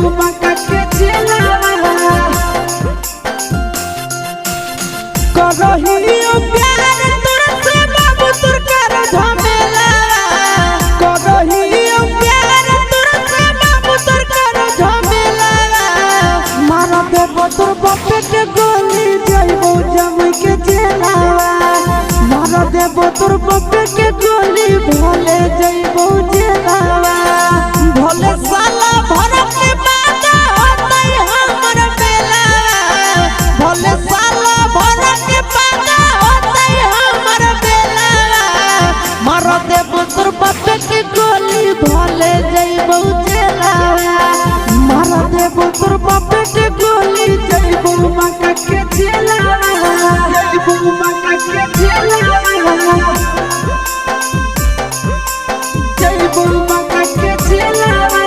मका के चलावा करहियो प्यार तोर से बाबू तोर कर झमेला करहियो प्यार तोर से बाबू तोर कर झमेला मार देबो तोर बापे के गोली जइबो जमई के चलावा मार देबो तोर बापे के गोली भोले जइबो चलावा भोले साला भर के बात होतई हमर बेला भोले साला भर के बात होतई हमर बेला मार देबो तोर बापे के गोली भोले जइबो चलावा मार देबो तोर बापे के गोली जइबो मका के चलावा जइबो मका के चलावा जइबो मका के चलावा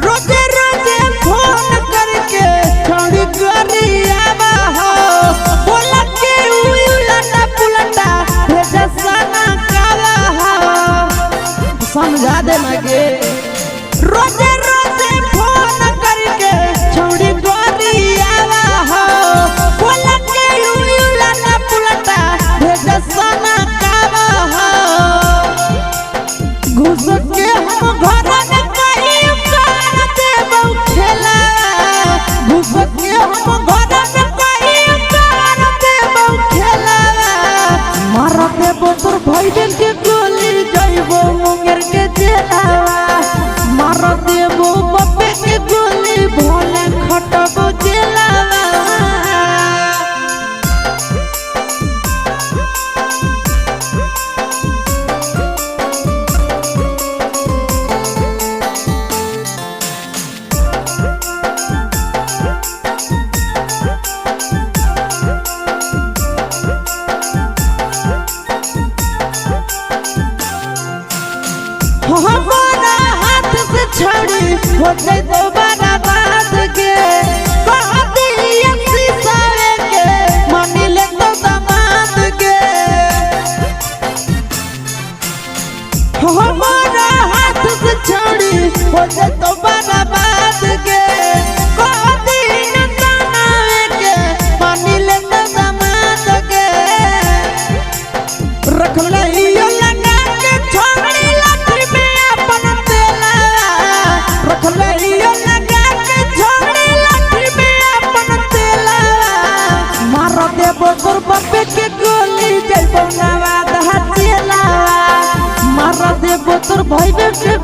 रोजे रोजे फोन करके छोड़ी गरियावा हो बोला के उलटा पुलटा भेजा सना काला हो समझा दे मगे रोजे रोजे फोन करके छोड़ी गरियावा हो बोला के उलटा पुलटा भेजा सना काला हो घुस के हम घर में कहीं कर देबो खेला घुस के हम घर में कहीं कर देबो खेला मार देबो तोर भाईबेन के गोली जइबो मुंगेर के जेलावा मार देबो बापे के गोली भोले खटबो जेलावा हमारा हाथ से छड़ी हो जाए दोबारा बात के कहती ऐसी सारे के मानी ले तो दामाद के हमारा हाथ से छड़ी हो जाए दोबारा बात के कहती नताना के मानी ले तो दामाद के रख लियो लगा के छोड़ी लाठी में अपन तेला रख लियो लगा के छोड़ी लाठी में अपन तेला मार देबो तोर बापे के गोली जइबो नवाद हचेला मार देबो तोर भाईबे के